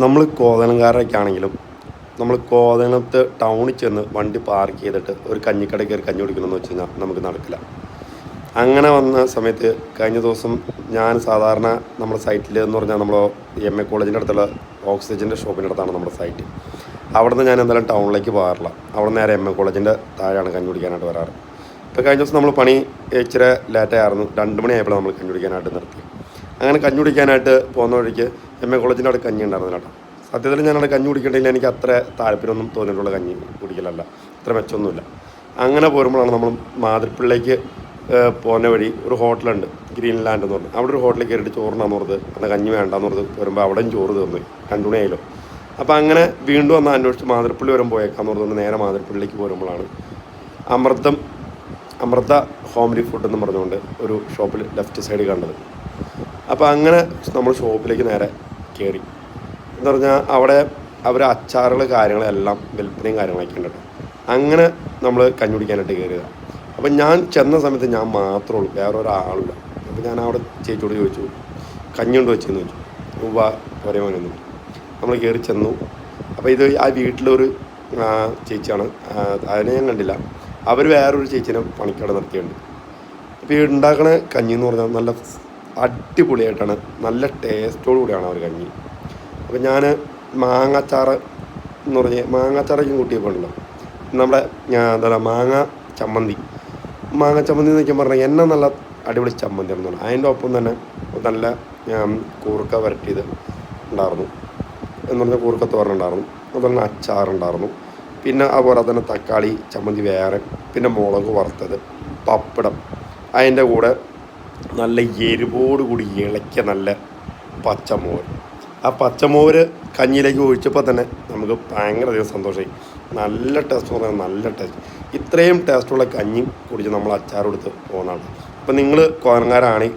നമ്മൾ കോതലംകാരൊക്കെ ആണെങ്കിലും നമ്മൾ കോതലത്ത് ടൗണിൽ ചെന്ന് വണ്ടി പാർക്ക് ചെയ്തിട്ട് ഒരു കഞ്ഞിക്കട കയറി കഞ്ഞി കുടിക്കണമെന്ന് വെച്ച് കഴിഞ്ഞാൽ നമുക്ക് നടക്കില്ല. അങ്ങനെ വന്ന സമയത്ത് കഴിഞ്ഞ ദിവസം ഞാൻ സാധാരണ നമ്മുടെ സൈറ്റിൽ എന്ന് പറഞ്ഞാൽ നമ്മൾ MA കോളേജിൻ്റെ അടുത്തുള്ള ഓക്സിജൻ്റെ ഷോപ്പിൻ്റെ അടുത്താണ് നമ്മുടെ സൈറ്റ്. അവിടെ നിന്ന് ഞാൻ എന്തായാലും ടൗണിലേക്ക് പോകാറില്ല. അവിടെ നേരെ MA കോളേജിൻ്റെ താഴെയാണ് കഞ്ഞി കുടിക്കാനായിട്ട് വരാറ്. ഇപ്പോൾ കഴിഞ്ഞ ദിവസം നമ്മൾ പണി ഇച്ചിരി ലേറ്റായിരുന്നു. 2 മണിയായപ്പോൾ നമ്മൾ കഞ്ഞി കുടിക്കാനായിട്ട് നിർത്തി. അങ്ങനെ കഞ്ഞി കുടിക്കാനായിട്ട് പോകുന്ന വഴിക്ക് MA കോളേജിൻ്റെ അവിടെ കഞ്ഞി ഉണ്ടായിരുന്നില്ല കേട്ടോ. സത്യത്തിൽ ഞാനവിടെ കഞ്ഞി കുടിക്കേണ്ടതിൽ എനിക്ക് അത്ര താല്പര്യമൊന്നും തോന്നിയിട്ടുള്ള കഞ്ഞി കുടിക്കലല്ല, അത്ര മെച്ചമൊന്നുമില്ല. അങ്ങനെ പോരുമ്പോഴാണ് നമ്മൾ മാതൃപ്പള്ളിയിലേക്ക് പോകുന്ന വഴി ഒരു ഹോട്ടലുണ്ട്, ഗ്രീൻലാൻഡ് എന്ന് പറഞ്ഞു. അവിടെ ഒരു ഹോട്ടലിൽ കയറിയിട്ട് ചോറിനാന്ന് പറഞ്ഞത് അന്ന് കഞ്ഞി വേണ്ടാന്ന് പറഞ്ഞത് വരുമ്പോൾ അവിടെയും ചോറ് തീർന്നു, 2 മണിയായല്ലോ. അപ്പോൾ അങ്ങനെ വീണ്ടും ഒന്ന് അന്വേഷിച്ച് മാതൃപ്പള്ളി വരെ പോയേക്കാന്ന് പറഞ്ഞുകൊണ്ട് നേരെ മാതൃപ്പള്ളിയിലേക്ക് പോരുമ്പോഴാണ് അമൃത ഹോംലി ഫുഡ് എന്ന് പറഞ്ഞുകൊണ്ട് ഒരു ഷോപ്പിൽ ലെഫ്റ്റ് സൈഡ് കണ്ടത്. അപ്പോൾ അങ്ങനെ നമ്മൾ ഷോപ്പിലേക്ക് നേരെ കയറി. എന്ന് പറഞ്ഞാൽ അവിടെ അവർ അച്ചാറുകൾ കാര്യങ്ങളെല്ലാം വിൽപ്പനയും കാര്യങ്ങളൊക്കെ ഉണ്ട്. അങ്ങനെ നമ്മൾ കഞ്ഞി കുടിക്കാനായിട്ട് കയറിയതാണ്. അപ്പം ഞാൻ ചെന്ന സമയത്ത് ഞാൻ മാത്രമേ ഉള്ളൂ, വേറെ ഒരാളില്ല. അപ്പോൾ ഞാൻ അവിടെ ചേച്ചിയോട് ചോദിച്ചു, കഞ്ഞി കൊണ്ട് വെച്ചെന്ന് ചോദിച്ചു. ഉവ്വ ഒരേ മോനൊന്നും. നമ്മൾ കയറി ചെന്നു. അപ്പോൾ ഇത് ആ വീട്ടിലൊരു ചേച്ചിയാണ്, അതിനെ ഞാൻ കണ്ടില്ല. അവർ വേറൊരു ചേച്ചീനെ പണിക്കട നിർത്തിയുണ്ട്. അപ്പോൾ ഈ ഉണ്ടാക്കണ കഞ്ഞി എന്ന് പറഞ്ഞാൽ നല്ല അടിപൊളിയായിട്ടാണ്, നല്ല ടേസ്റ്റോടു കൂടിയാണ് അവർ കഞ്ഞി. അപ്പോൾ ഞാൻ മാങ്ങാച്ചാറ് എന്ന് പറഞ്ഞ് മാങ്ങാച്ചാറൊക്കെ കൂട്ടിയപ്പോൾ ഉണ്ടല്ലോ, നമ്മുടെ എന്താ പറയുക മാങ്ങ ചമ്മന്തി എന്നൊക്കെ പറഞ്ഞാൽ എന്നെ നല്ല അടിപൊളി ചമ്മന്തി ആണെന്ന്. അതിൻ്റെ ഒപ്പം തന്നെ നല്ല കൂർക്ക വരട്ടിയത് ഉണ്ടായിരുന്നു, എന്ന് പറഞ്ഞാൽ കൂർക്ക തോരനുണ്ടായിരുന്നു, അതുപോലെ അച്ചാറുണ്ടായിരുന്നു. പിന്നെ അതുപോലെ തന്നെ തക്കാളി ചമ്മന്തി വേറെ, പിന്നെ മുളക് വറുത്തത്, പപ്പടം, അതിൻ്റെ കൂടെ നല്ല എരിവോട് കൂടി ഇളക്കിയ നല്ല പച്ചമോര്. ആ പച്ചമോര് കഞ്ഞിയിലേക്ക് ഒഴിച്ചപ്പോൾ തന്നെ നമുക്ക് ഭയങ്കര അധികം സന്തോഷമായി. നല്ല ടേസ്റ്റ് പറഞ്ഞാൽ നല്ല ടേസ്റ്റ്. ഇത്രയും ടേസ്റ്റുള്ള കഞ്ഞി കുടിച്ച് നമ്മൾ അച്ചാർ കൊടുത്ത് പോകുന്നതാണ്. അപ്പം നിങ്ങൾ കോതലംകാരാണ്